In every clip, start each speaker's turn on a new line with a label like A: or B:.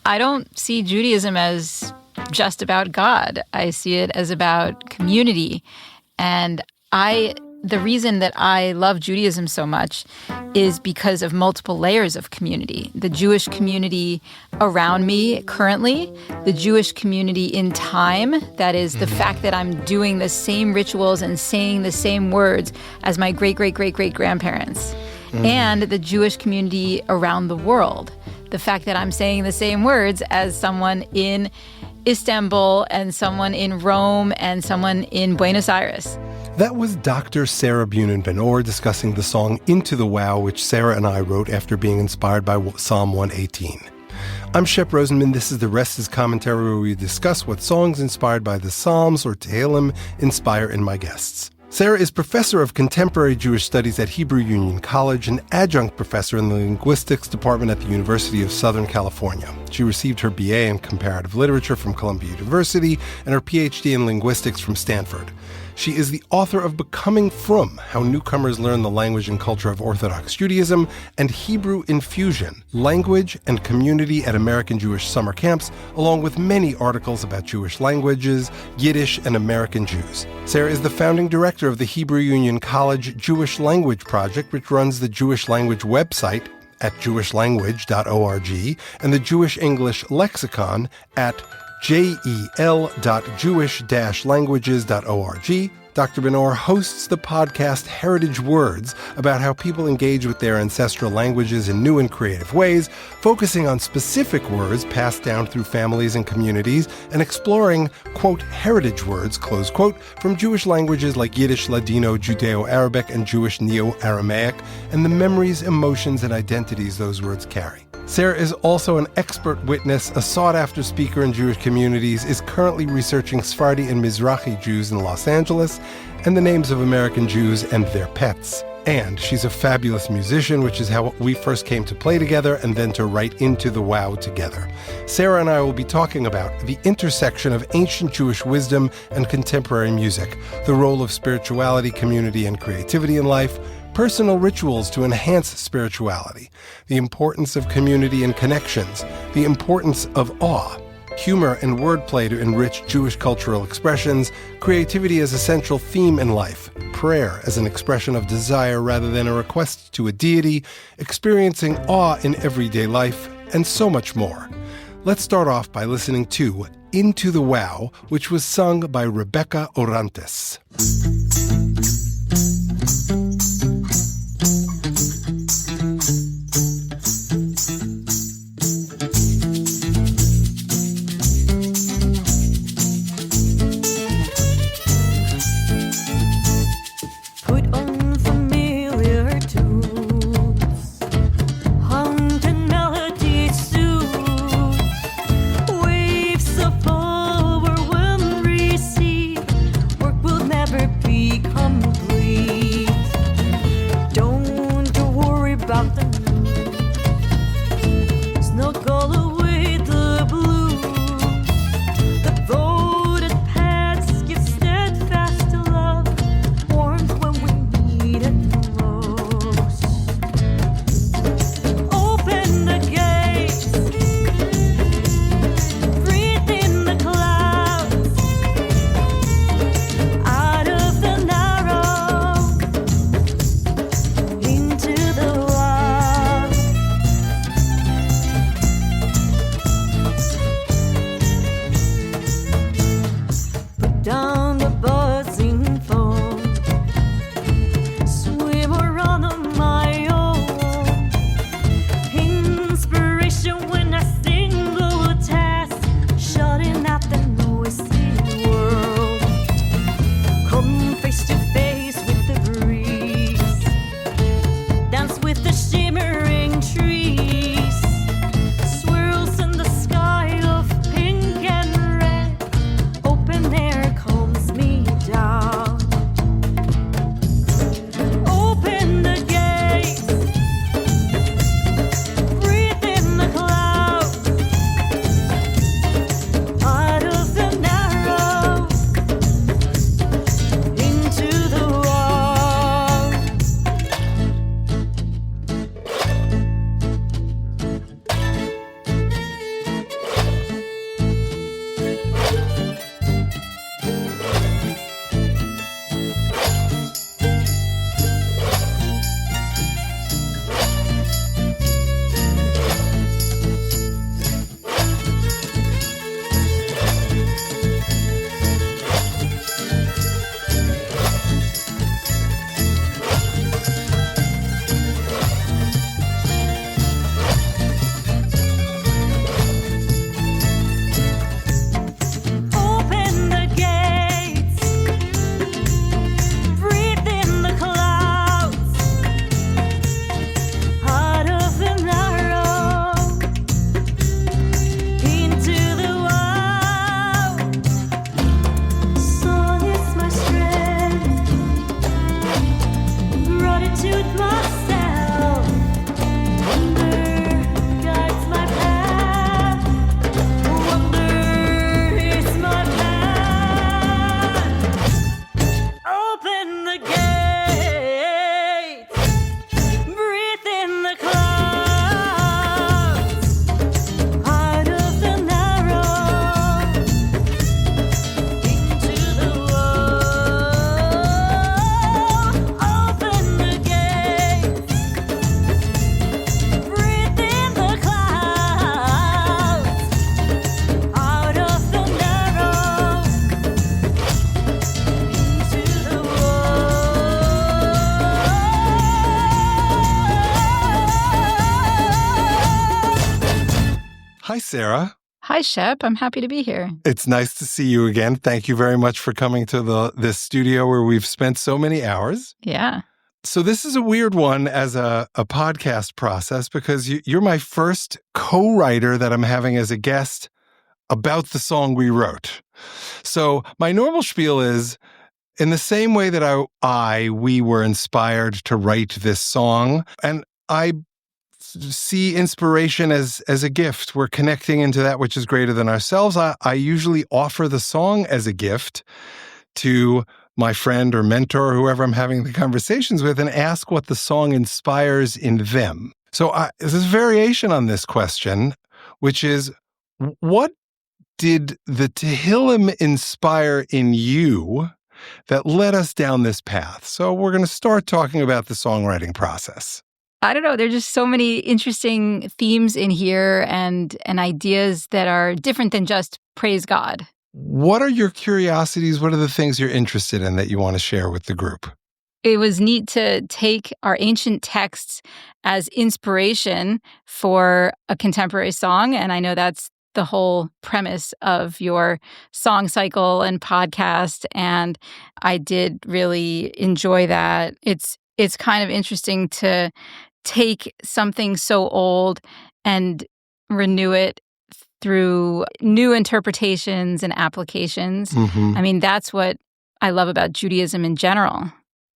A: I don't see Judaism as just about God. I see it as about community. And the reason that I love Judaism so much is because of multiple layers of community. The Jewish community around me currently, the Jewish community in time, that is the fact that I'm doing the same rituals and saying the same words as my great-great-great-great-grandparents, and the Jewish community around the world. The fact that I'm saying the same words as someone in Istanbul and someone in Rome and someone in Buenos Aires.
B: That was Dr. Sarah Bunin Benor discussing the song Into the Wow, which Sarah and I wrote after being inspired by Psalm 118. I'm Shep Rosenman. This is The Rest is Commentary, where we discuss what songs inspired by the Psalms or Tehillim inspire in my guests. Sarah is professor of contemporary Jewish studies at Hebrew Union College and adjunct professor in the linguistics department at the University of Southern California. She received her BA in comparative literature from Columbia University and her PhD in linguistics from Stanford. She is the author of Becoming From: How Newcomers Learn the Language and Culture of Orthodox Judaism, and Hebrew Infusion: Language and Community at American Jewish Summer Camps, along with many articles about Jewish languages, Yiddish, and American Jews. Sarah is the founding director of the Hebrew Union College Jewish Language Project, which runs the Jewish language website at jewishlanguage.org and the Jewish English lexicon at jel.jewish-languages.org. Dr. Benor hosts the podcast Heritage Words about how people engage with their ancestral languages in new and creative ways, focusing on specific words passed down through families and communities, and exploring, quote, heritage words, close quote, from Jewish languages like Yiddish, Ladino, Judeo-Arabic, and Jewish Neo-Aramaic, and the memories, emotions, and identities those words carry. Sarah is also an expert witness, a sought-after speaker in Jewish communities, is currently researching Sephardi and Mizrahi Jews in Los Angeles, and the names of American Jews and their pets. And she's a fabulous musician, which is how we first came to play together and then to write Into the Wow together. Sarah and I will be talking about the intersection of ancient Jewish wisdom and contemporary music, the role of spirituality, community, and creativity in life, personal rituals to enhance spirituality, the importance of community and connections, the importance of awe, humor and wordplay to enrich Jewish cultural expressions, creativity as a central theme in life, prayer as an expression of desire rather than a request to a deity, experiencing awe in everyday life, and so much more. Let's start off by listening to Into the Wow, which was sung by Rebecca Orantes.
C: Waves of power will receive, work will never be
B: Hi, Sarah.
A: Hi, Shep. I'm happy to be here.
B: It's nice to see you again. Thank you very much for coming to this studio where we've spent so many hours.
A: Yeah.
B: So this is a weird one as a podcast process because you're my first co-writer that I'm having as a guest about the song we wrote. So my normal spiel is, in the same way that we were inspired to write this song, and I see inspiration as a gift. We're connecting into that which is greater than ourselves. I usually offer the song as a gift to my friend or mentor or whoever I'm having the conversations with and ask what the song inspires in them. So there's a variation on this question, which is, what did the Tehillim inspire in you that led us down this path? So we're going to start talking about the songwriting process.
A: I don't know. There's just so many interesting themes in here and ideas that are different than just praise God.
B: What are your curiosities? What are the things you're interested in that you want to share with the group?
A: It was neat to take our ancient texts as inspiration for a contemporary song. And I know that's the whole premise of your song cycle and podcast. And I did really enjoy that. It's kind of interesting to take something so old and renew it through new interpretations and applications.
B: Mm-hmm.
A: I mean, that's what I love about Judaism in general,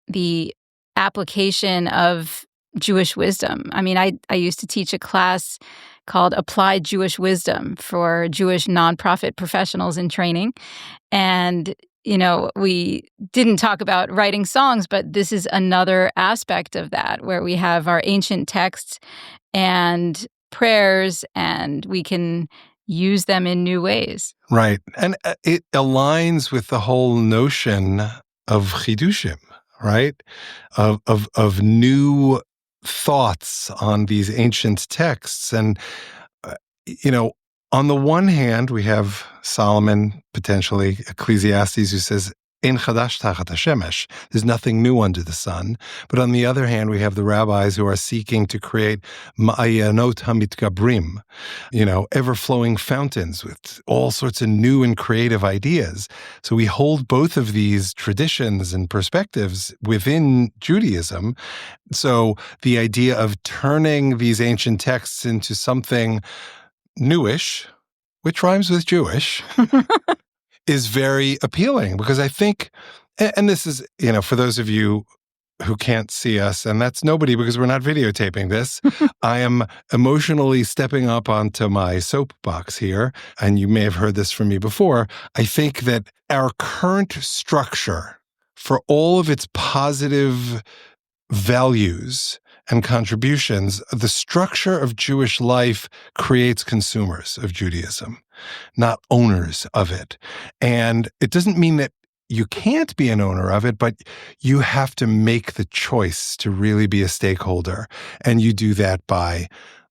A: the application of Jewish wisdom. I mean, I used to teach a class called Applied Jewish Wisdom for Jewish nonprofit professionals in training. And we didn't talk about writing songs, but this is another aspect of that, where we have our ancient texts and prayers, and we can use them in new ways.
B: Right. And it aligns with the whole notion of chidushim, right? Of new thoughts on these ancient texts. And, on the one hand, we have Solomon, potentially Ecclesiastes, who says, "Ein chadash tachat hashemesh." There's nothing new under the sun. But on the other hand, we have the rabbis who are seeking to create ma'ayanot hamitgabrim, ever-flowing fountains with all sorts of new and creative ideas. So we hold both of these traditions and perspectives within Judaism. So the idea of turning these ancient texts into something newish, which rhymes with Jewish, is very appealing, because I think, and this is, for those of you who can't see us, and that's nobody because we're not videotaping this, I am emotionally stepping up onto my soapbox here, and you may have heard this from me before. I think that our current structure, for all of its positive values and contributions, the structure of Jewish life creates consumers of Judaism, not owners of it. And it doesn't mean that you can't be an owner of it, but you have to make the choice to really be a stakeholder. And you do that by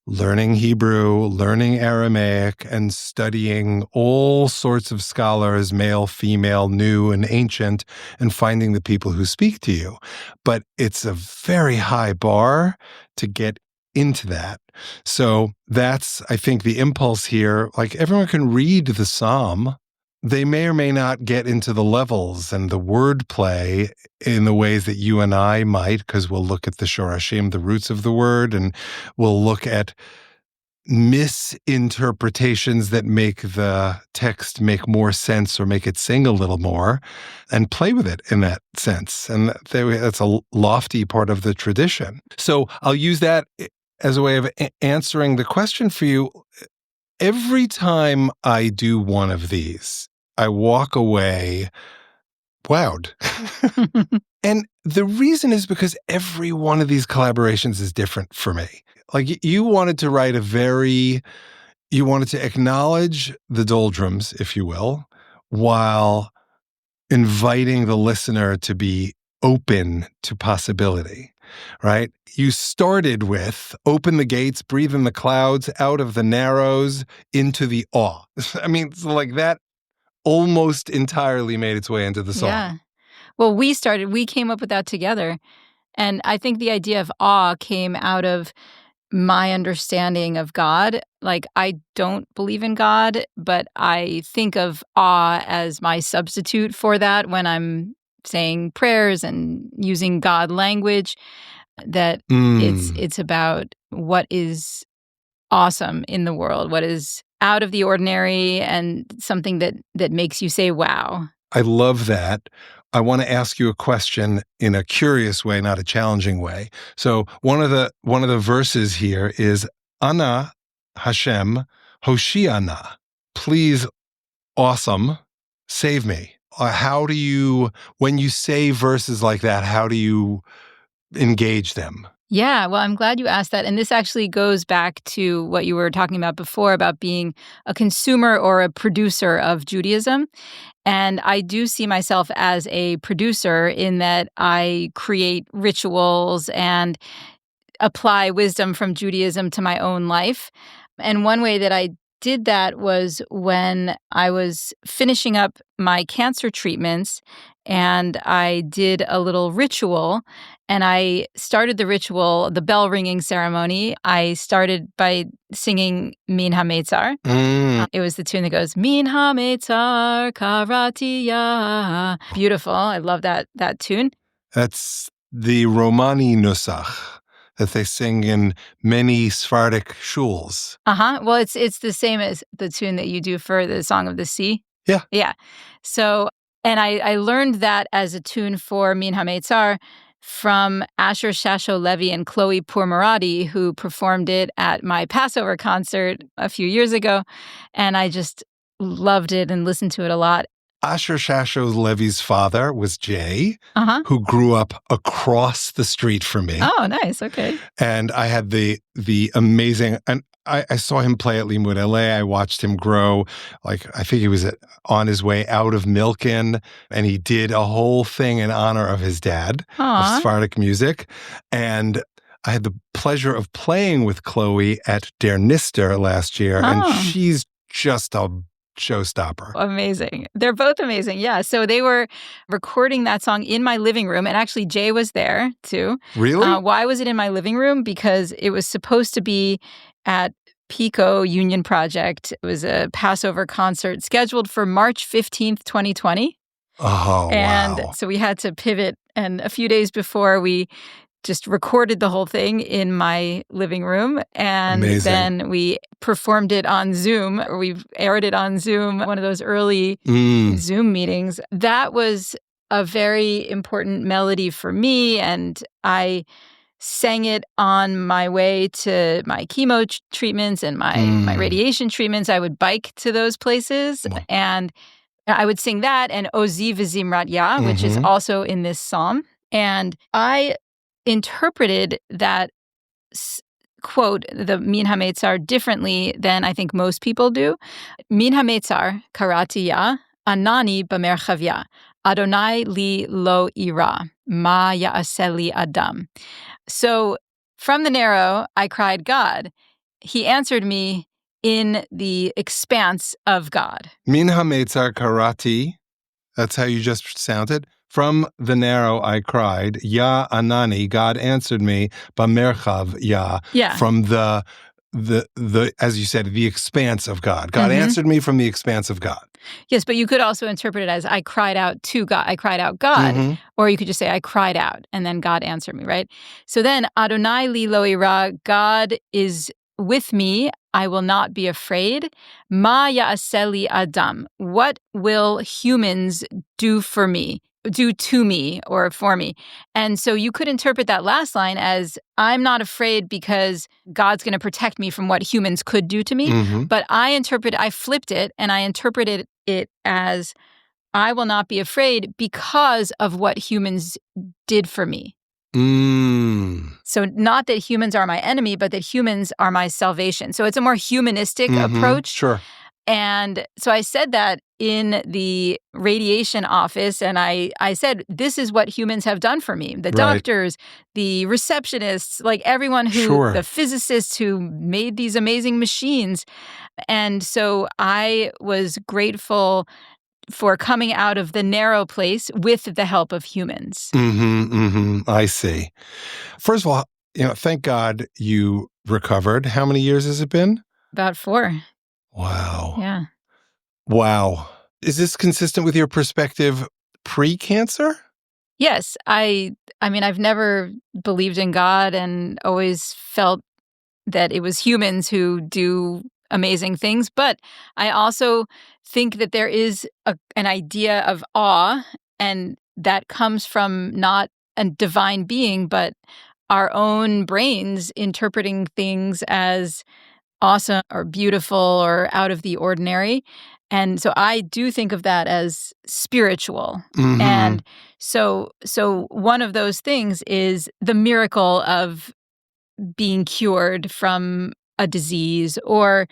B: learning Hebrew, learning Aramaic, and studying all sorts of scholars, male, female, new, and ancient, and finding the people who speak to you. But it's a very high bar to get into that. So that's, I think, the impulse here. Like, everyone can read the Psalm. They may or may not get into the levels and the wordplay in the ways that you and I might, because we'll look at the shorashim, the roots of the word, and we'll look at misinterpretations that make the text make more sense or make it sing a little more, and play with it in that sense. And that's a lofty part of the tradition. So I'll use that as a way of answering the question for you. Every time I do one of these, I walk away wowed. And the reason is because every one of these collaborations is different for me. Like, you wanted to you wanted to acknowledge the doldrums, if you will, while inviting the listener to be open to possibility, right? You started with open the gates, breathe in the clouds, out of the narrows, into the awe. I mean, so like that almost entirely made its way into the song.
A: Yeah. Well, we came up with that together. And I think the idea of awe came out of my understanding of God. Like, I don't believe in God, but I think of awe as my substitute for that when I'm saying prayers and using God language, that it's about what is awesome in the world, what is out of the ordinary and something that makes you say, wow.
B: I love that. I want to ask you a question in a curious way, not a challenging way. So one of the verses here is Ana Hashem Hoshiana. Please, awesome, save me. How do you, when you say verses like that, how do you engage them?
A: Yeah, well, I'm glad you asked that. And this actually goes back to what you were talking about before about being a consumer or a producer of Judaism. And I do see myself as a producer in that I create rituals and apply wisdom from Judaism to my own life. And one way that I did that was when I was finishing up my cancer treatments, and I did a little ritual, and I started the ritual, the bell ringing ceremony. I started by singing Min HaMeitzar. It was the tune that goes, Min HaMeitzar Karatiya. Beautiful. I love that tune.
B: That's the Romani Nusach that they sing in many Sephardic shuls.
A: Well, it's the same as the tune that you do for the Song of the Sea.
B: Yeah.
A: Yeah. So, and I learned that as a tune for Min HaMeitzar from Asher Shasho Levi and Chloe Pourmoradi, who performed it at my Passover concert a few years ago. And I just loved it and listened to it a lot.
B: Asher Shasho Levi's father was Jay, who grew up across the street from me.
A: Oh, nice. Okay.
B: And I had the amazing, and I saw him play at Limud LA. I watched him grow. Like, I think he was on his way out of Milken, and he did a whole thing in honor of his dad of Sephardic music. And I had the pleasure of playing with Chloe at Der Nister last year, and she's just a showstopper.
A: Amazing. They're both amazing. Yeah. So they were recording that song in my living room. And actually, Jay was there too.
B: Really?
A: Why was it in my living room? Because it was supposed to be at Pico Union Project. It was a Passover concert scheduled for March 15th, 2020.
B: Oh,
A: and
B: wow.
A: So we had to pivot. And a few days before, we just recorded the whole thing in my living room. And then we performed it on Zoom, or we aired it on Zoom, one of those early Zoom meetings. That was a very important melody for me. And I sang it on my way to my chemo treatments and my radiation treatments. I would bike to those places and I would sing that and Ozi V'Zimrat Yah, which is also in this psalm. And I interpreted that quote, the Min HaMeitzar, differently than I think most people do. Min HaMeitzar karati Yah, anani b'merchav Yah, Adonai li lo ira, ma ya'aseh li adam. So from the narrow, I cried, God. He answered me in the expanse of God.
B: Min HaMeitzar karati, that's how you just sounded. From the narrow I cried, Ya Anani, God answered me, B'merchav Ya, from the as you said, the expanse of God. God answered me from the expanse of God.
A: Yes, but you could also interpret it as I cried out to God. I cried out God, or you could just say I cried out, and then God answered me, right? So then Adonai li lo ira, God is with me. I will not be afraid. Ma ya'aseh li adam. What will humans do for me? Do to me or for me. And so you could interpret that last line as I'm not afraid because God's going to protect me from what humans could do to me. But I flipped it and I interpreted it as I will not be afraid because of what humans did for me. So not that humans are my enemy, but that humans are my salvation. So it's a more humanistic approach.
B: Sure.
A: And so I said that in the radiation office, and I said, this is what humans have done for me. The doctors, the receptionists, like everyone who, the physicists who made these amazing machines. And so I was grateful for coming out of the narrow place with the help of humans.
B: I see. First of all, thank God you recovered. How many years has it been?
A: About 4.
B: Wow.
A: Yeah.
B: Wow. Is this consistent with your perspective pre-cancer?
A: Yes, I mean, I've never believed in God and always felt that it was humans who do amazing things, but I also think that there is an idea of awe, and that comes from not a divine being, but our own brains interpreting things as awesome or beautiful or out of the ordinary. And so I do think of that as spiritual.
B: Mm-hmm.
A: And so one of those things is the miracle of being cured from a disease, or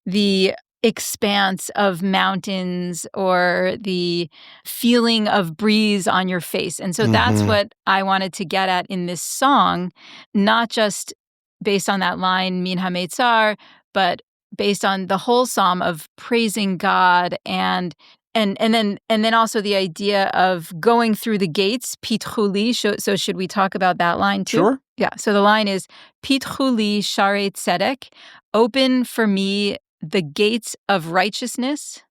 A: the expanse of mountains, or the feeling of breeze on your face. And so that's what I wanted to get at in this song, not just based on that line, Min HaMeitzar, but based on the whole psalm of praising God, and then also the idea of going through the gates, Pitchu li. So should we talk about that line too?
B: Sure.
A: Yeah. So the line is Pitchu li sharei tzedek, open for me the gates of righteousness.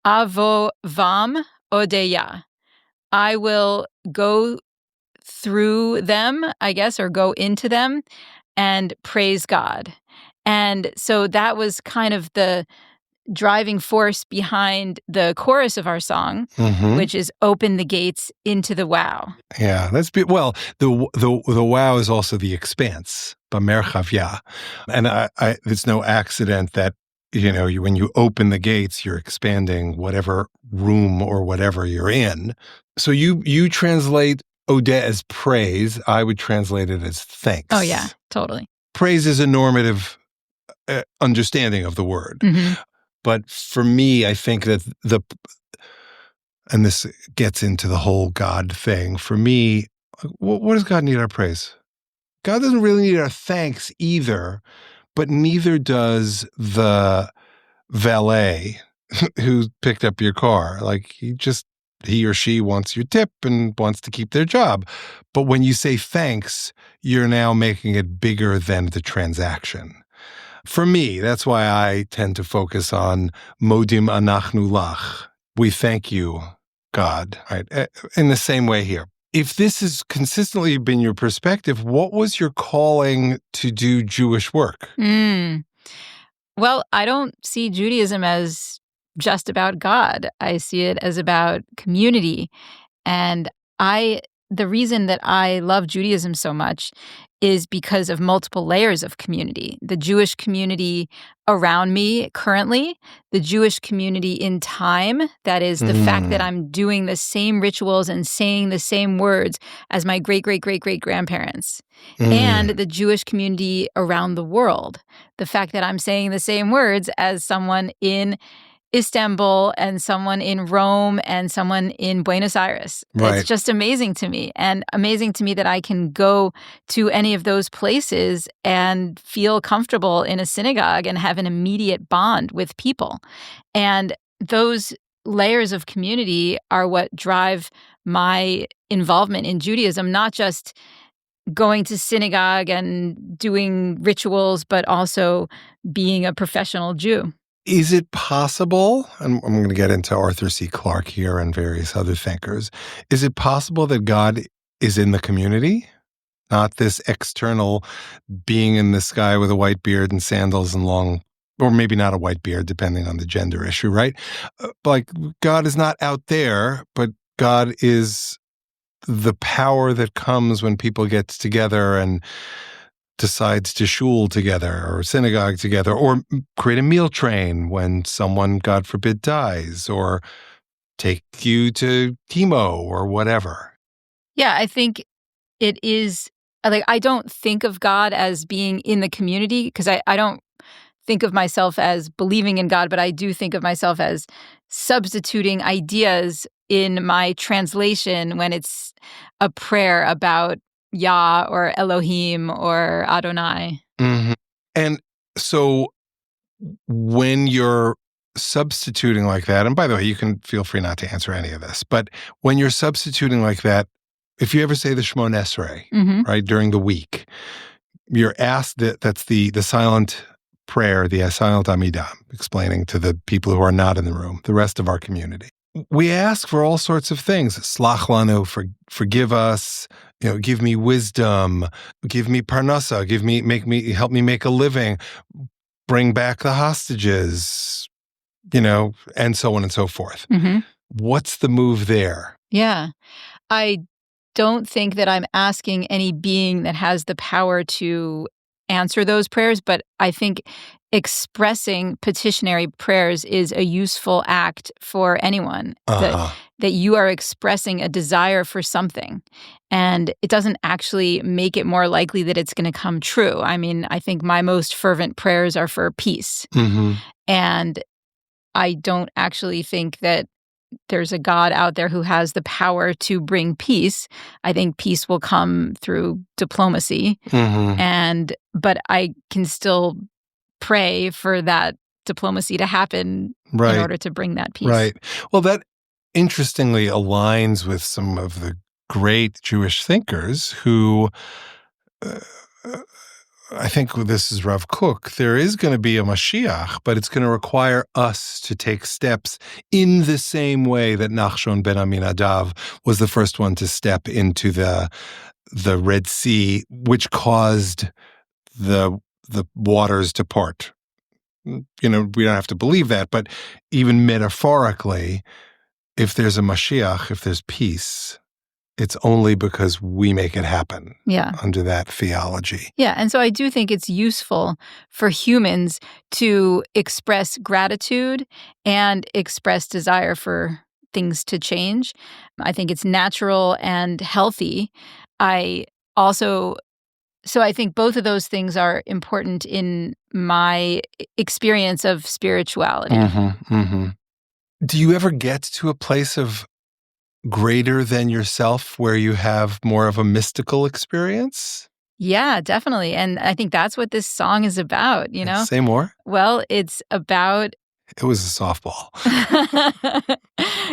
A: Avo vam odeya. I will go through them, I guess, or go into them and praise God. And so that was kind of the driving force behind the chorus of our song, which is open the gates into the wow.
B: Yeah, well. The wow is also the expanse, b'merchavya, and it's no accident that when you open the gates, you're expanding whatever room or whatever you're in. So you translate Odeh as praise. I would translate it as thanks.
A: Oh yeah, totally.
B: Praise is a normative understanding of the word. But for me, I think that and this gets into the whole God thing. For me, what does God need our praise? God doesn't really need our thanks either, but neither does the valet who picked up your car. Like he or she wants your tip and wants to keep their job. But when you say thanks, you're now making it bigger than the transaction. For me, that's why I tend to focus on modim anachnu lach. We thank you, God, right? In the same way here. If this has consistently been your perspective, what was your calling to do Jewish work?
A: Well, I don't see Judaism as just about God. I see it as about community. And the reason that I love Judaism so much is because of multiple layers of community. The Jewish community around me currently, the Jewish community in time, that is the fact that I'm doing the same rituals and saying the same words as my great-great-great-great-grandparents, and the Jewish community around the world, the fact that I'm saying the same words as someone in Istanbul and someone in Rome and someone in Buenos Aires.
B: Right.
A: It's just amazing to me, and amazing to me that I can go to any of those places and feel comfortable in a synagogue and have an immediate bond with people. And those layers of community are what drive my involvement in Judaism, not just going to synagogue and doing rituals, but also being a professional Jew.
B: Is it possible, and I'm going to get into Arthur C. Clarke here and various other thinkers, is it possible that God is in the community? Not this external being in the sky with a white beard and sandals and long, or maybe not a white beard, depending on the gender issue, right? Like, God is not out there, but God is the power that comes when people get together and decides to shul together or synagogue together, or create a meal train when someone, God forbid, dies, or take you to chemo or whatever.
A: Yeah, I think it is, like, I don't think of God as being in the community, because I don't think of myself as believing in God, but I do think of myself as substituting ideas in my translation when it's a prayer about Yah or Elohim or Adonai.
B: And so when you're substituting like that, and by the way, you can feel free not to answer any of this, but when you're substituting like that, if you ever say the Shmoneh Esrei, right, during the week, you're asked that's the silent prayer, the silent Amidah, explaining to the people who are not in the room, the rest of our community. We ask for all sorts of things. Slach lanu, forgive us, give me wisdom, give me parnasa, help me make a living, bring back the hostages, and so on and so forth.
A: Mm-hmm.
B: What's the move there?
A: Yeah. I don't think that I'm asking any being that has the power to answer those prayers, but I think expressing petitionary prayers is a useful act for anyone. That you are expressing a desire for something, and it doesn't actually make it more likely that it's going to come true. I mean, I think my most fervent prayers are for peace.
B: Mm-hmm.
A: And I don't actually think that there's a God out there who has the power to bring peace. I think peace will come through diplomacy.
B: Mm-hmm.
A: But I can still pray for that diplomacy to happen in order to bring that peace.
B: Right. Well, that interestingly aligns with some of the great Jewish thinkers who, I think this is Rav Kook, there is going to be a Mashiach, but it's going to require us to take steps in the same way that Nachshon ben Aminadav was the first one to step into the Red Sea, which caused the waters to part. We don't have to believe that, but even metaphorically, if there's a Mashiach, if there's peace, it's only because we make it happen under that theology.
A: Yeah, and so I do think it's useful for humans to express gratitude and express desire for things to change. I think it's natural and healthy. So I think both of those things are important in my experience of spirituality.
B: Mm-hmm, mm-hmm. Do you ever get to a place of greater than yourself where you have more of a mystical experience?
A: Yeah, definitely. And I think that's what this song is about,
B: Say more.
A: Well, it's about...
B: It was a softball.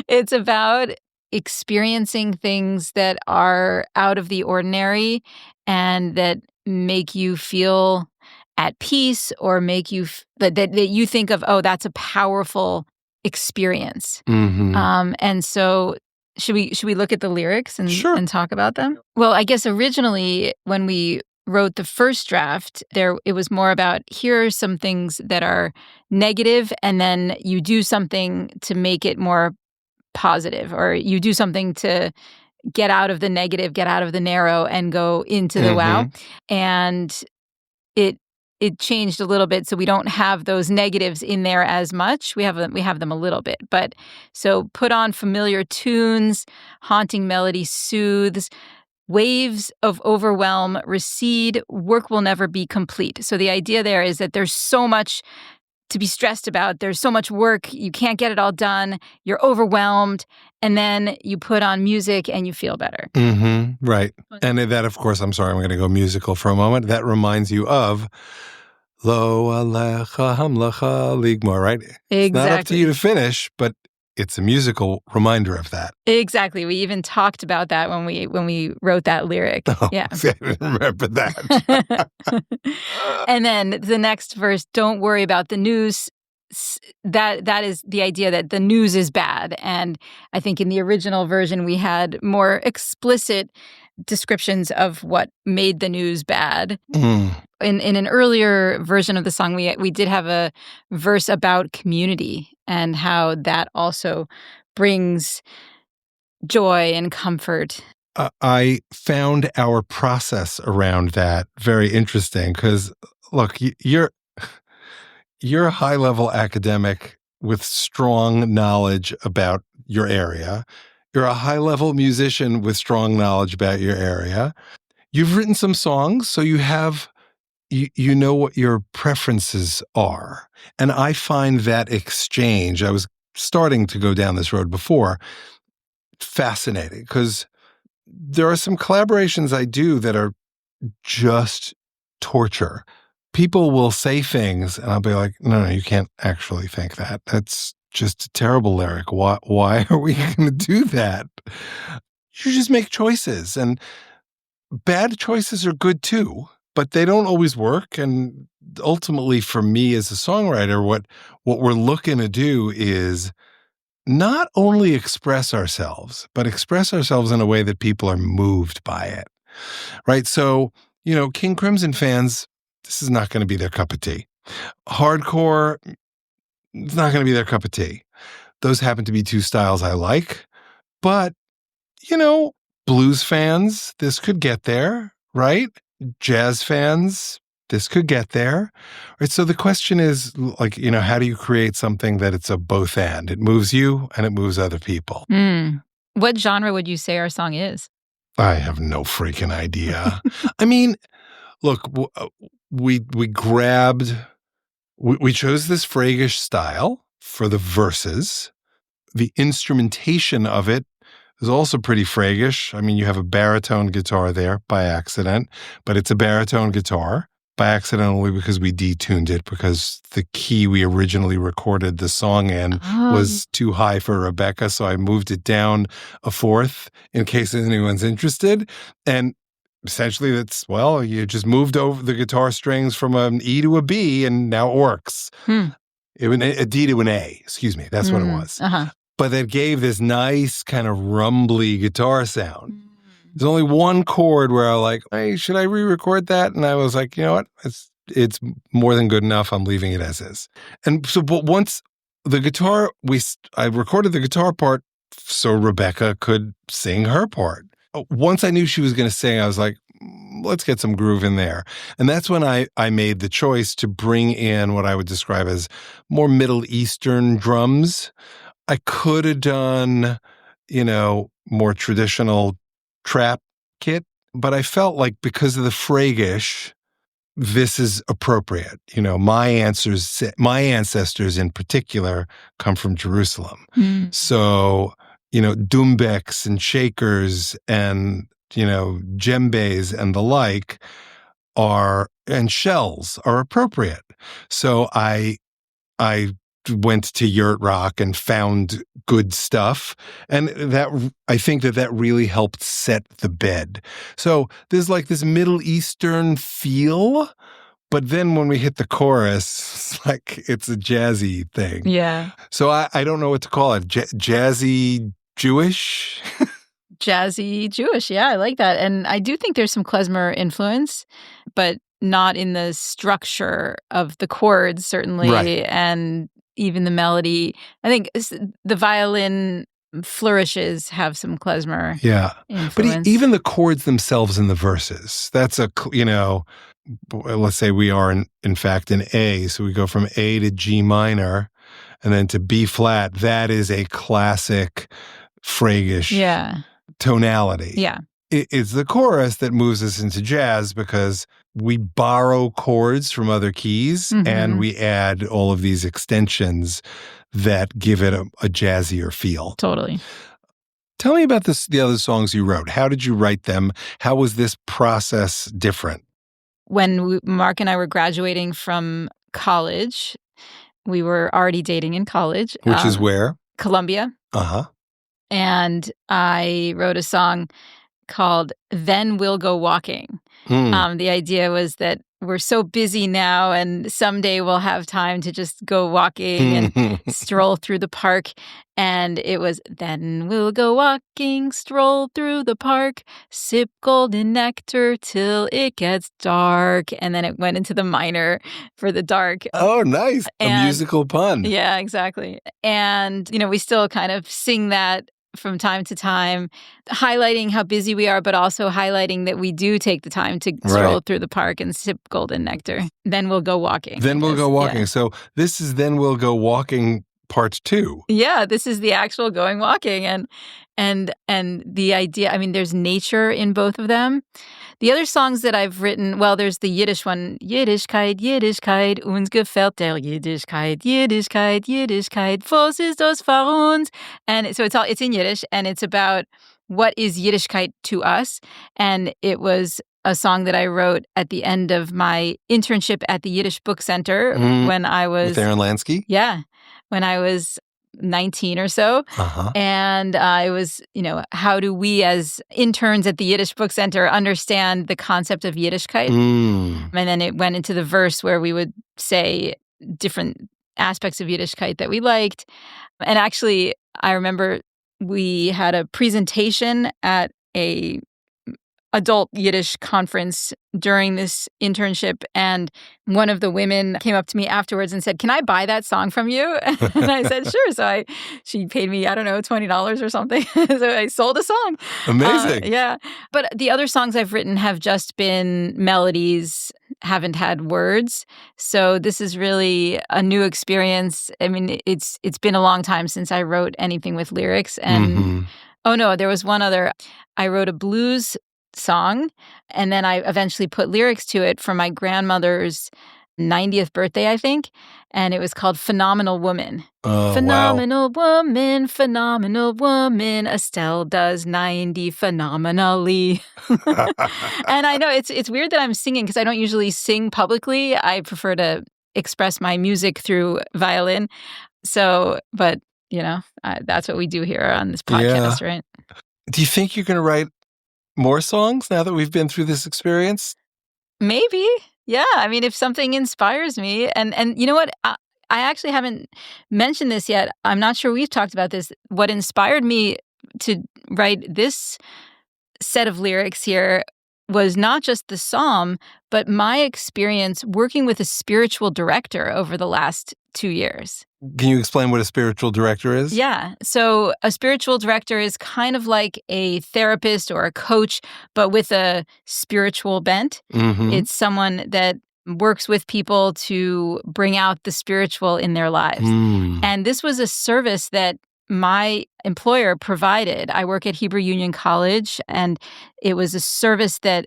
A: It's about experiencing things that are out of the ordinary and that make you feel at peace, or make you that you think of, oh, that's a powerful experience.
B: Mm-hmm.
A: And so should we look at the lyrics and talk about them? Well, I guess originally when we wrote the first draft, it was more about, here are some things that are negative, and then you do something to make it more positive, or you do something to get out of the negative, get out of the narrow, and go into the wow. And it changed a little bit, so we don't have those negatives in there as much. We have them a little bit. But so put on familiar tunes, haunting melody soothes, waves of overwhelm recede, work will never be complete. So the idea there is that there's so much to be stressed about. There's so much work. You can't get it all done. You're overwhelmed. And then you put on music and you feel better.
B: Mm-hmm. Right. And that, of course, I'm sorry, I'm going to go musical for a moment. That reminds you of Lo Alecha Hamlacha Ligmar, right?
A: Exactly.
B: It's not up to you to finish, but it's a musical reminder of that.
A: Exactly. We even talked about that when we wrote that lyric.
B: Oh,
A: yeah.
B: I didn't remember that.
A: And then the next verse, don't worry about the news. That is the idea that the news is bad. And I think in the original version, we had more explicit descriptions of what made the news bad. In an earlier version of the song, we did have a verse about community and how that also brings joy and comfort.
B: I found our process around that very interesting because, look, you're a high-level academic with strong knowledge about your area. You're a high-level musician with strong knowledge about your area. You've written some songs, so you know what your preferences are. And I find that exchange, I was starting to go down this road before, fascinating, because there are some collaborations I do that are just torture. People will say things and I'll be like, no, you can't actually think that. That's just a terrible lyric. Why are we going to do that? You just make choices, and bad choices are good too. but they don't always work. And ultimately, for me as a songwriter, what we're looking to do is not only express ourselves, but express ourselves in a way that people are moved by it, right? So, King Crimson fans, this is not going to be their cup of tea. Hardcore, it's not going to be their cup of tea. Those happen to be two styles I like, but, blues fans, this could get there, right? Jazz fans, this could get there. Right? So the question is, how do you create something that it's a both and? It moves you and it moves other people.
A: What genre would you say our song is?
B: I have no freaking idea. I mean, look, we chose this Fraigish style for the verses. The instrumentation of it is also pretty Fraigish. I mean, you have a baritone guitar there by accident, but it's a baritone guitar by accident only because we detuned it because the key we originally recorded the song in was too high for Rebecca, so I moved it down a fourth in case anyone's interested. And essentially you just moved over the guitar strings from an E to a B and now it works. It was a D to an A, excuse me. That's what it was. But that gave this nice kind of rumbly guitar sound. There's only one chord where I was like, hey, should I re-record that? And I was like, you know what? It's more than good enough. I'm leaving it as is. And so, but once the guitar, I recorded the guitar part so Rebecca could sing her part. Once I knew she was going to sing, I was like, let's get some groove in there. And that's when I made the choice to bring in what I would describe as more Middle Eastern drums. I could have done, more traditional trap kit, but I felt like because of the Fraigish, this is appropriate. My ancestors in particular come from Jerusalem. So, doumbeks and shakers and, djembes and the like and shells are appropriate. So I went to Yurt Rock and found good stuff. And I think that really helped set the bed. So there's like this Middle Eastern feel, but then when we hit the chorus, it's a jazzy thing.
A: Yeah.
B: So I don't know what to call it. Jazzy Jewish?
A: Jazzy Jewish. Yeah, I like that. And I do think there's some klezmer influence, but not in the structure of the chords, certainly.
B: Right.
A: And even the melody. I think the violin flourishes have some klezmer influence.
B: But even the chords themselves in the verses, that's let's say we are in fact in A, so we go from A to G minor and then to B flat. That is a classic Fraigish tonality.
A: Yeah.
B: It's the chorus that moves us into jazz because we borrow chords from other keys and we add all of these extensions that give it a jazzier feel.
A: Totally.
B: Tell me about the other songs you wrote. How did you write them? How was this process different?
A: When Mark and I were graduating from college, we were already dating in college.
B: Which is where?
A: Columbia. And I wrote a song called Then We'll Go Walking. The idea was that we're so busy now and someday we'll have time to just go walking and stroll through the park. And it was, then we'll go walking, stroll through the park, sip golden nectar till it gets dark. And then it went into the minor for the dark.
B: Oh, nice. A musical pun.
A: Yeah, exactly. And, we still kind of sing that from time to time, highlighting how busy we are, but also highlighting that we do take the time to stroll through the park and sip golden nectar. Then we'll go walking.
B: Then we'll go walking. Yeah. So this is Then We'll Go Walking Part 2.
A: Yeah, this is the actual going walking. And the idea, there's nature in both of them. The other songs that I've written, there's the Yiddish one, Yiddishkeit, Yiddishkeit, uns gefällt der Yiddishkeit, Yiddishkeit, Yiddishkeit, was ist das für uns? And so it's in Yiddish, and it's about what is Yiddishkeit to us. And it was a song that I wrote at the end of my internship at the Yiddish Book Center when I was...
B: With Aaron Lansky?
A: Yeah. When I was 19 or so.
B: Uh-huh.
A: And it was, how do we as interns at the Yiddish Book Center understand the concept of Yiddishkeit?
B: Mm.
A: And then it went into the verse where we would say different aspects of Yiddishkeit that we liked. And actually, I remember we had a presentation at a adult Yiddish conference during this internship, and one of the women came up to me afterwards and said, "Can I buy that song from you?" And I said, "Sure." So she paid me, I don't know, $20 or something. So I sold a song.
B: Amazing.
A: Yeah. But the other songs I've written have just been melodies, haven't had words. So this is really a new experience. I mean, it's been a long time since I wrote anything with lyrics. And oh no, there was one other. I wrote a blues song, and then I eventually put lyrics to it for my grandmother's 90th birthday, I think, and it was called Phenomenal Woman.
B: Oh,
A: Phenomenal woman, phenomenal woman, Estelle does 90 phenomenally. And I know it's weird that I'm singing because I don't usually sing publicly. I prefer to express my music through violin. So, but, that's what we do here on this podcast, right?
B: Do you think you're going to write more songs now that we've been through this experience?
A: Maybe. Yeah. I mean, if something inspires me, and you know what? I actually haven't mentioned this yet. I'm not sure we've talked about this. What inspired me to write this set of lyrics here was not just the psalm, but my experience working with a spiritual director over the last 2 years.
B: Can you explain what a spiritual director is?
A: Yeah. So a spiritual director is kind of like a therapist or a coach, but with a spiritual bent.
B: Mm-hmm.
A: It's someone that works with people to bring out the spiritual in their lives. And this was a service that my employer provided. I work at Hebrew Union College, and it was a service that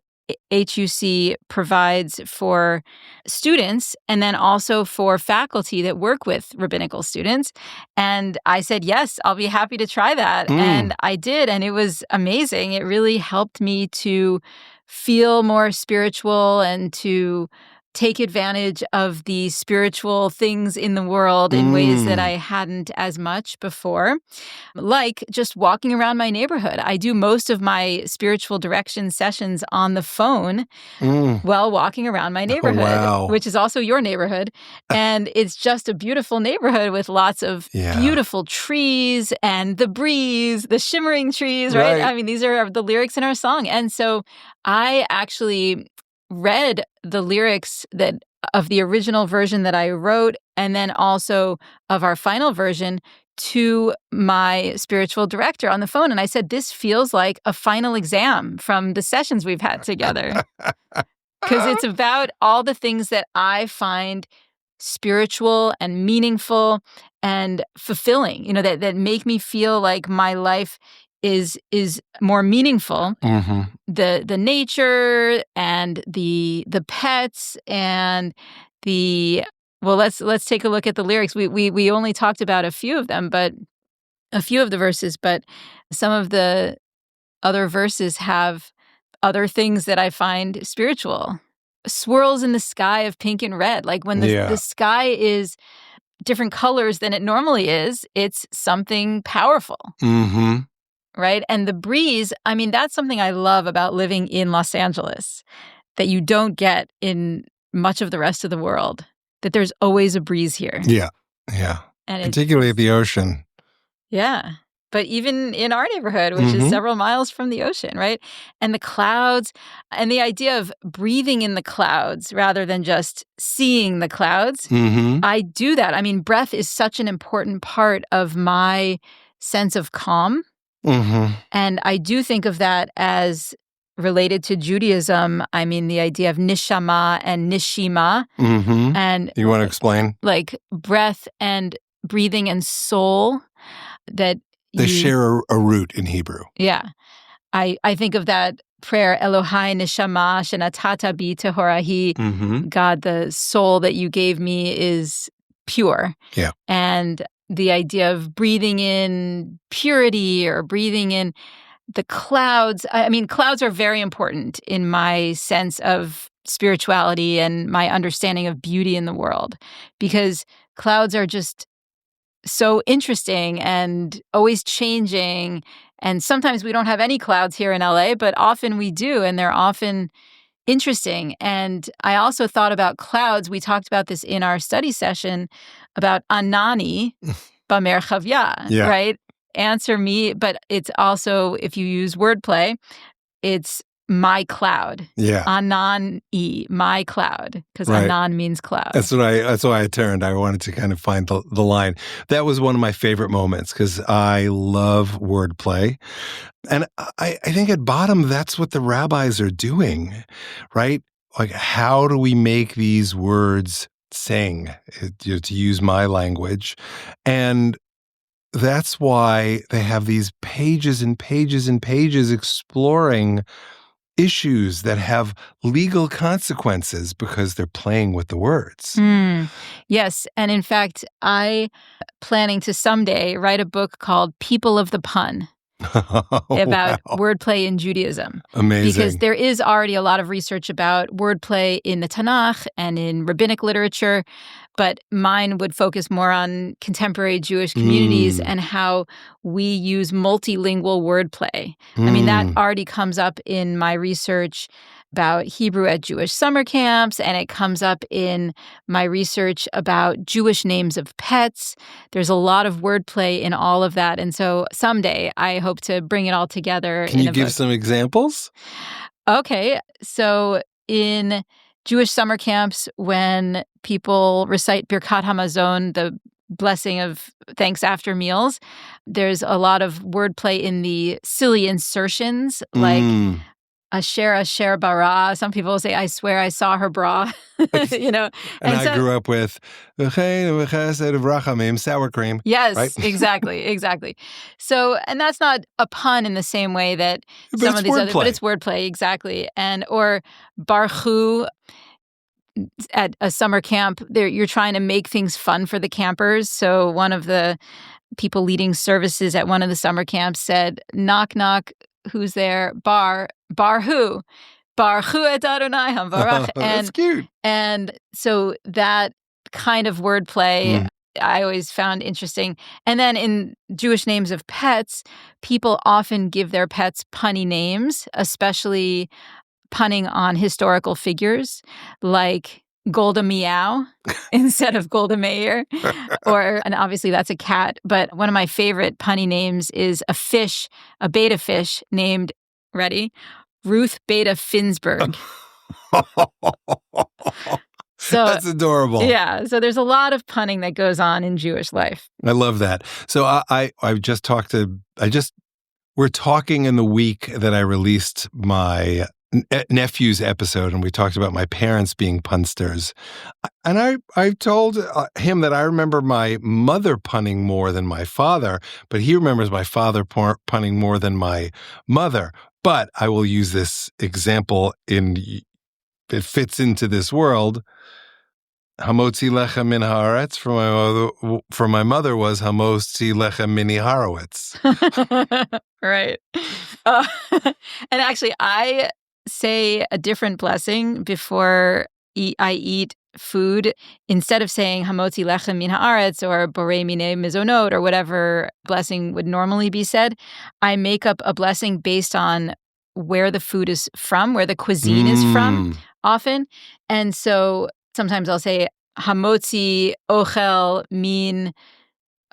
A: HUC provides for students and then also for faculty that work with rabbinical students. And I said, yes, I'll be happy to try that. And I did. And it was amazing. It really helped me to feel more spiritual and to take advantage of the spiritual things in the world in ways that I hadn't as much before, like just walking around my neighborhood. I do most of my spiritual direction sessions on the phone while walking around my neighborhood, which is also your neighborhood. And it's just a beautiful neighborhood with lots of beautiful trees and the breeze, the shimmering trees, right? I mean, these are the lyrics in our song. And so I actually read the lyrics of the original version that I wrote, and then also of our final version, to my spiritual director on the phone. And I said, this feels like a final exam from the sessions we've had together. Because it's about all the things that I find spiritual and meaningful and fulfilling, that make me feel like my life is more meaningful. The nature and the pets and let's take a look at the lyrics. We only talked about a few of them, but a few of the verses, but some of the other verses have other things that I find spiritual. Swirls in the sky of pink and red. Like when the sky is different colors than it normally is, it's something powerful. Right? And the breeze, I mean, that's something I love about living in Los Angeles that you don't get in much of the rest of the world, that there's always a breeze here.
B: Yeah. And particularly at the ocean.
A: Yeah. But even in our neighborhood, which is several miles from the ocean, right? And the clouds, and the idea of breathing in the clouds rather than just seeing the clouds. I do that. I mean, breath is such an important part of my sense of calm. And I do think of that as related to Judaism. I mean, the idea of nishama and nishima. And
B: you want to explain?
A: Like breath and breathing and soul, that
B: they share a root in Hebrew.
A: Yeah. I think of that prayer, Elohai neshama shenatata bi tehorahi. God, the soul that you gave me is pure.
B: Yeah.
A: And the idea of breathing in purity or breathing in the clouds. I mean, clouds are very important in my sense of spirituality and my understanding of beauty in the world, because clouds are just so interesting and always changing. And sometimes we don't have any clouds here in LA, but often we do, and they're often interesting. And I also thought about clouds. We talked about this in our study session about Anani Bamerchavya,
B: Yeah.
A: right? Answer me. But it's also, if you use wordplay, it's my cloud.
B: Yeah.
A: Anani, my cloud, because
B: Right.
A: Anan means cloud.
B: That's why I turned. I wanted to kind of find the line. That was one of my favorite moments because I love wordplay. And I think at bottom, that's what the rabbis are doing, right? Like, how do we make these words sing, to use my language? And that's why they have these pages and pages and pages exploring issues that have legal consequences because they're playing with the words.
A: Yes. And in fact, I planning to someday write a book called People of the Pun about wordplay in Judaism.
B: Amazing.
A: Because there is already a lot of research about wordplay in the Tanakh and in rabbinic literature, but mine would focus more on contemporary Jewish communities and how we use multilingual wordplay. I mean, that already comes up in my research about Hebrew at Jewish summer camps, and it comes up in my research about Jewish names of pets. There's a lot of wordplay in all of that. And so someday I hope to bring it all together.
B: Can you give some examples?
A: Okay. So in Jewish summer camps, when people recite Birkat Hamazon, the blessing of thanks after meals, there's a lot of wordplay in the silly insertions, like Asher bara. Some people say, I swear I saw her bra, you know.
B: And I grew up with sour cream.
A: Yes,
B: right?
A: exactly. So, and that's not a pun in the same way that some of these other, but it's wordplay, exactly. And, or Barchu at a summer camp, you're trying to make things fun for the campers. So one of the people leading services at one of the summer camps said, knock, knock, who's there? Bar who? Bar hu et Adonai hamvarach.
B: That's cute.
A: And so that kind of wordplay I always found interesting. And then in Jewish names of pets, people often give their pets punny names, especially punning on historical figures like Golda Meow instead of Golda Meir. And obviously that's a cat. But one of my favorite punny names is a fish, a beta fish named, ready? Ruth Beta Finsberg. So
B: that's adorable.
A: Yeah. So there's a lot of punning that goes on in Jewish life.
B: I love that. So we're talking in the week that I released my nephew's episode, and we talked about my parents being punsters. And I told him that I remember my mother punning more than my father, but he remembers my father punning more than my mother. But I will use this example it fits into this world. Hamotzi lechem min haaretz for my mother was hamotzi lechem mini Horowitz.
A: Right. And actually, I say a different blessing before I eat food. Instead of saying hamotzi lechem min haaretz or borei minei mizonot or whatever blessing would normally be said, I make up a blessing based on where the food is from, where the cuisine is from often. And so sometimes I'll say hamotzi ochel min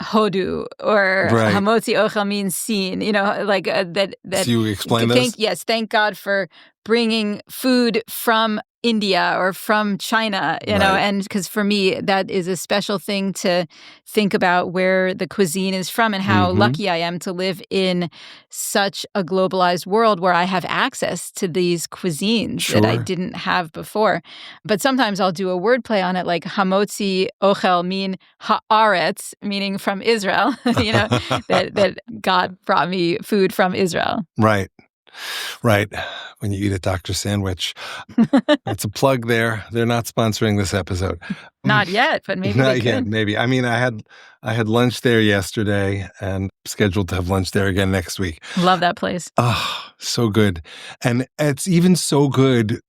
A: Hodu or hamotzi ochel min Sin, like that.
B: So you explain those?
A: Yes, thank God for bringing food from India or from China, and because for me, that is a special thing to think about where the cuisine is from and how lucky I am to live in such a globalized world where I have access to these cuisines that I didn't have before. But sometimes I'll do a wordplay on it, like hamotzi ochel min haaretz, meaning from Israel, that God brought me food from Israel.
B: Right. When you eat a Dr. Sandwich. That's a plug there. They're not sponsoring this episode.
A: Not yet, but maybe
B: Not yet, maybe. I mean, I had lunch there yesterday and scheduled to have lunch there again next week.
A: Love that place.
B: Oh, so good. And it's even so good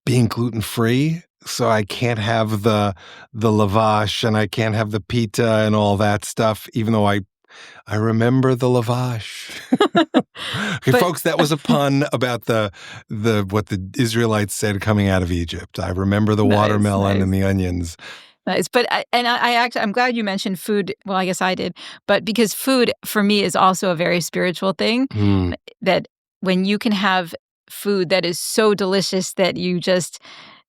B: being gluten-free. so I can't have the lavash and I can't have the pita and all that stuff, even though I remember the lavash. Okay, folks, that was a pun about the what the Israelites said coming out of Egypt. I remember the watermelon and the onions.
A: Nice. But I'm glad you mentioned food. Well, I guess I did. But because food for me is also a very spiritual thing, that when you can have food that is so delicious that you just,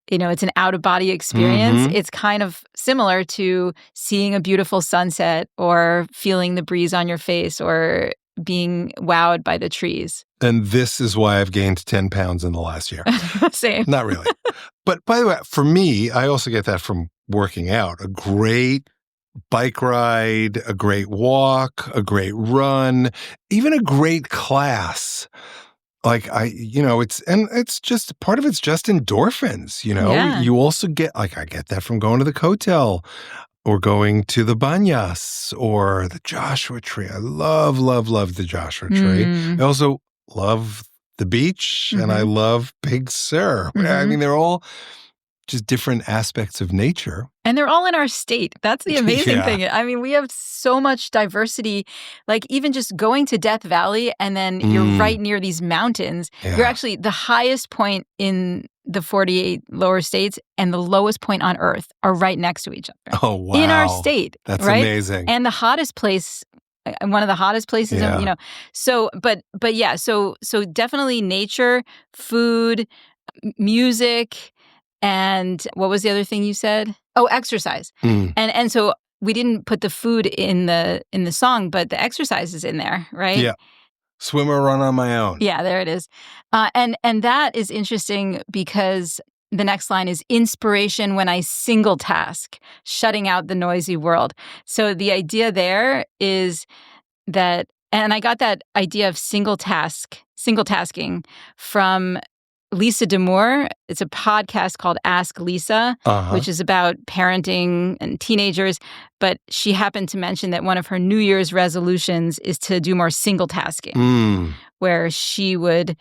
A: it's an out-of-body experience. It's kind of similar to seeing a beautiful sunset or feeling the breeze on your face or being wowed by the trees.
B: And this is why I've gained 10 pounds in the last year.
A: Same.
B: Not really. But by the way, for me, I also get that from working out. A great bike ride, a great walk, a great run, even a great class. Like it's just part of it's just endorphins,
A: Yeah.
B: You also get, I get that from going to the Kotel or going to the Banyas or the Joshua Tree. I love, love, love the Joshua Tree. I also love the beach and I love Big Sur. I mean, they're all just different aspects of nature.
A: And they're all in our state. That's the amazing thing. I mean, we have so much diversity. Like even just going to Death Valley and then you're right near these mountains. Yeah. You're actually the highest point in the 48 lower states and the lowest point on Earth are right next to each other.
B: Oh, wow.
A: In our state.
B: That's
A: right?
B: amazing.
A: And the hottest place, one of the hottest places, So, but yeah, so definitely nature, food, music, and what was the other thing you said? Oh, exercise. And so we didn't put the food in the song, but the exercise is in there, right?
B: Yeah. Swim or run on my own.
A: Yeah, there it is. And that is interesting because the next line is inspiration when I single task, shutting out the noisy world. So the idea there is that, and I got that idea of single tasking from Lisa Damour. It's a podcast called Ask Lisa, which is about parenting and teenagers. But she happened to mention that one of her New Year's resolutions is to do more single tasking, where she would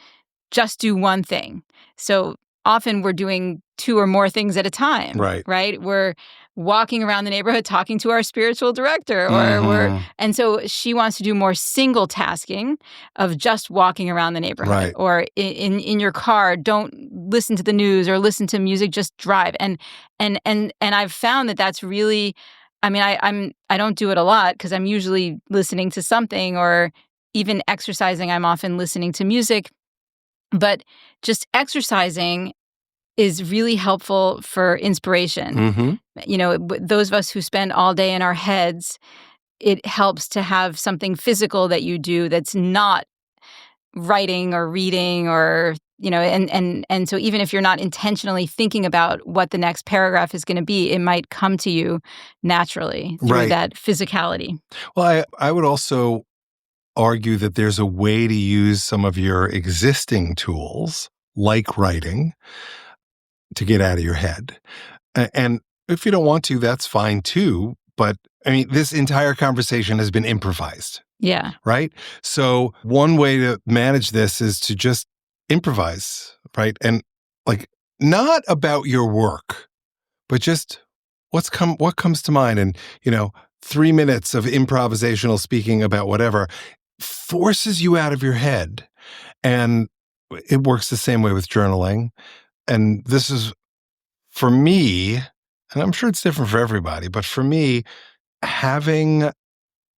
A: just do one thing. So often we're doing two or more things at a time, right? We're walking around the neighborhood talking to our spiritual director, or and so she wants to do more single tasking of just walking around the neighborhood, or in your car, don't listen to the news or listen to music, just drive. And I've found that that's really, I mean, I don't do it a lot because I'm usually listening to something, or even exercising, I'm often listening to music, but just exercising is really helpful for inspiration. Those of us who spend all day in our heads, it helps to have something physical that you do that's not writing or reading or, and so even if you're not intentionally thinking about what the next paragraph is going to be, it might come to you naturally through that physicality.
B: Well, I would also argue that there's a way to use some of your existing tools, like writing, to get out of your head. And if you don't want to, that's fine too. But I mean, this entire conversation has been improvised.
A: Yeah.
B: Right? So one way to manage this is to just improvise, right? And not about your work, but just what comes to mind. And, 3 minutes of improvisational speaking about whatever forces you out of your head. And it works the same way with journaling. And this is, for me, and I'm sure it's different for everybody, but for me,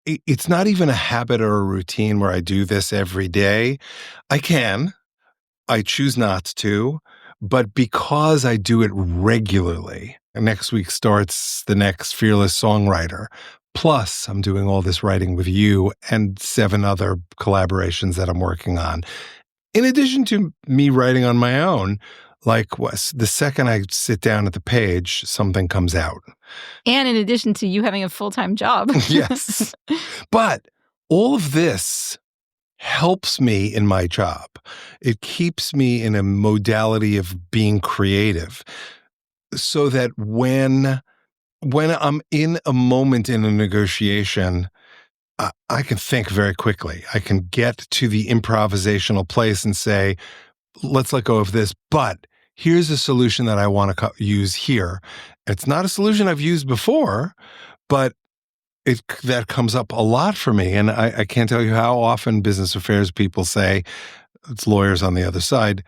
B: it's not even a habit or a routine where I do this every day. I choose not to, but because I do it regularly, next week starts the next Fearless Songwriter. Plus, I'm doing all this writing with you and 7 other collaborations that I'm working on. In addition to me writing on my own, the second I sit down at the page, something comes out.
A: And in addition to you having a full-time job.
B: Yes. But all of this helps me in my job. It keeps me in a modality of being creative so that when I'm in a moment in a negotiation, I can think very quickly. I can get to the improvisational place and say, let's let go of this, but here's a solution that I want to use here. It's not a solution I've used before, but that comes up a lot for me. And I can't tell you how often business affairs people say, it's lawyers on the other side,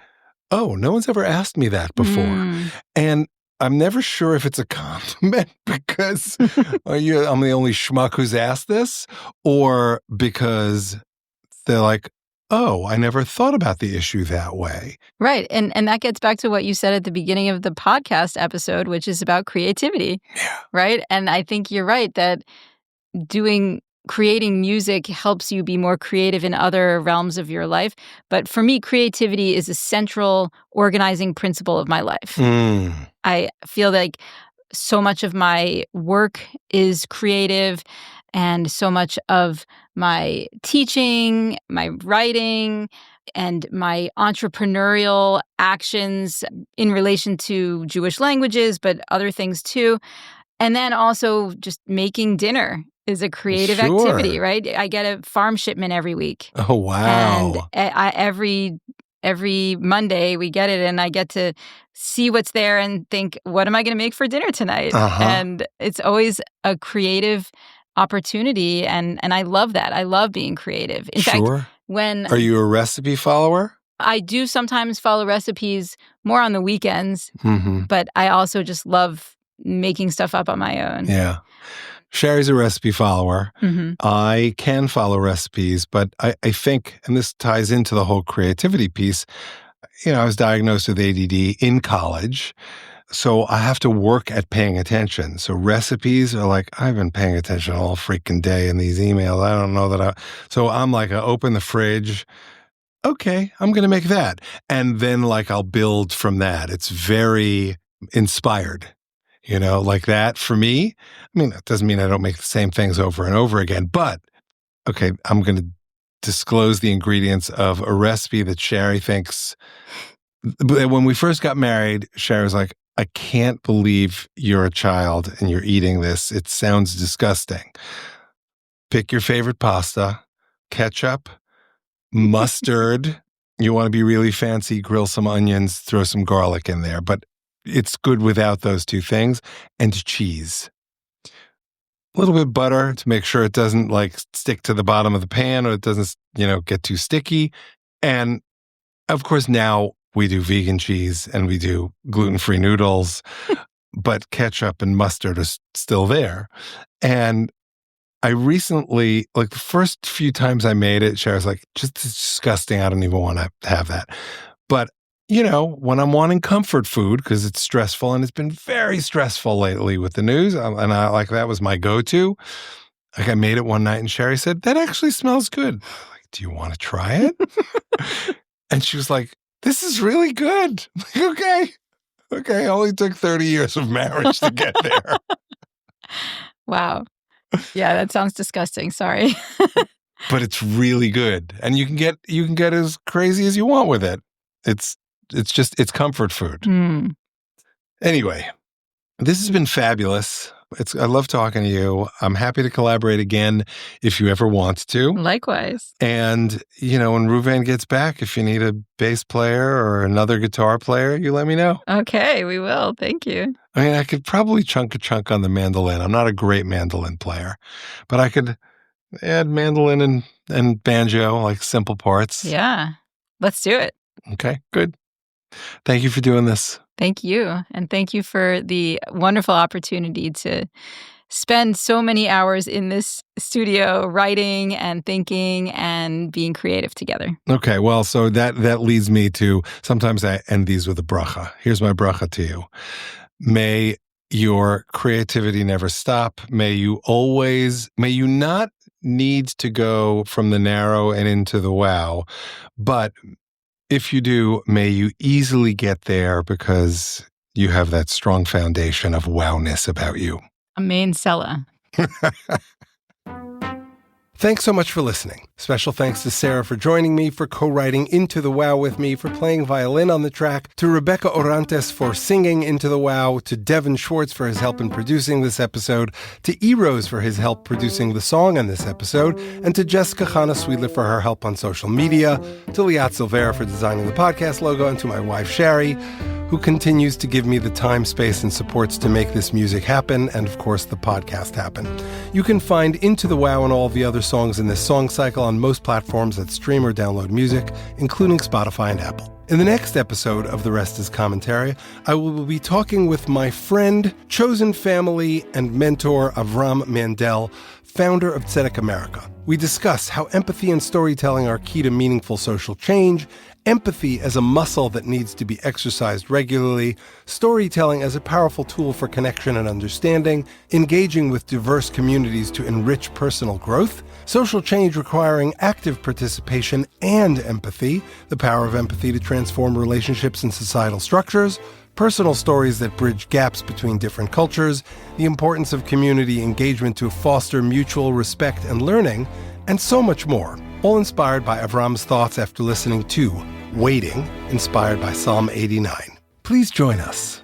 B: oh, no one's ever asked me that before. And I'm never sure if it's a compliment because I'm the only schmuck who's asked this, or because they're like, oh, I never thought about the issue that way.
A: Right. And that gets back to what you said at the beginning of the podcast episode, which is about creativity.
B: Yeah.
A: Right. And I think you're right that creating music helps you be more creative in other realms of your life. But for me, creativity is a central organizing principle of my life. I feel like so much of my work is creative, and so much of my teaching, my writing, and my entrepreneurial actions in relation to Jewish languages, but other things too. And then also just making dinner is a creative activity, right? I get a farm shipment every week.
B: Oh, wow.
A: And every Monday we get it, and I get to see what's there and think, what am I going to make for dinner tonight? And it's always a creative opportunity, and I love that. I love being creative. In fact,
B: Are you a recipe follower?
A: I do sometimes follow recipes more on the weekends, but I also just love making stuff up on my own.
B: Yeah. Sherry's a recipe follower. I can follow recipes, but I think, and this ties into the whole creativity piece, I was diagnosed with ADD in college, so I have to work at paying attention. So recipes are like, I've been paying attention all freaking day in these emails. I don't know that so I'm like, I open the fridge. Okay, I'm going to make that. And then like I'll build from that. It's very inspired. Like that for me. I mean, that doesn't mean I don't make the same things over and over again, but okay, I'm going to disclose the ingredients of a recipe that Sherry thinks. When we first got married, Sherry was like, I can't believe you're a child and you're eating this. It sounds disgusting. Pick your favorite pasta, ketchup, mustard. You want to be really fancy, grill some onions, throw some garlic in there, but it's good without those two things, and cheese. A little bit of butter to make sure it doesn't like stick to the bottom of the pan or it doesn't, get too sticky. And of course, now we do vegan cheese and we do gluten-free noodles, but ketchup and mustard are still there. And I recently, like the first few times I made it, Cher's like, just disgusting. I don't even want to have that. But when I'm wanting comfort food, because it's stressful, and it's been very stressful lately with the news, and I like that was my go-to. Like I made it one night, and Sherry said, that actually smells good. I'm like, do you want to try it? And she was like, this is really good. I'm like, okay. Only took 30 years of marriage to get there.
A: Wow. Yeah, that sounds disgusting. Sorry.
B: But it's really good, and you can get as crazy as you want with it. It's comfort food. Anyway, this has been fabulous. I love talking to you. I'm happy to collaborate again if you ever want to.
A: Likewise.
B: And, when Ruvain gets back, if you need a bass player or another guitar player, you let me know.
A: Okay, we will. Thank you.
B: I mean, I could probably chunk a chunk on the mandolin. I'm not a great mandolin player, but I could add mandolin and banjo, like simple parts.
A: Yeah, let's do it.
B: Okay, good. Thank you for doing this.
A: Thank you. And thank you for the wonderful opportunity to spend so many hours in this studio writing and thinking and being creative together. Okay, well, so that leads me to, sometimes I end these with a bracha. Here's my bracha to you. May your creativity never stop. May you not need to go from the narrow and into the wow, but if you do, may you easily get there because you have that strong foundation of wowness about you. Amen, Sela. Thanks so much for listening. Special thanks to Sarah for joining me, for co-writing Into the Wow with me, for playing violin on the track, to Rebecca Orantes for singing Into the Wow, to Devin Schwartz for his help in producing this episode, to E-Rose for his help producing the song on this episode, and to Jessica Chana Sweetler for her help on social media, to Liat Silvera for designing the podcast logo, and to my wife Sherry, who
B: who continues to give me the time, space, and supports to make this music happen, and of course the podcast happen. You can find Into the Wow and all the other songs in this song cycle on most platforms that stream or download music, including Spotify and Apple. In the next episode of The Rest is Commentary, I will be talking with my friend, chosen family, and mentor Avram Mandel, founder of Tzedek America. We discuss how empathy and storytelling are key to meaningful social change, empathy as a muscle that needs to be exercised regularly, storytelling as a powerful tool for connection and understanding, engaging with diverse communities to enrich personal growth, social change requiring active participation and empathy, the power of empathy to transform relationships and societal structures, personal stories that bridge gaps between different cultures, the importance of community engagement to foster mutual respect and learning, and so much more, all inspired by Avram's thoughts after listening to Waiting, inspired by Psalm 89. Please join us.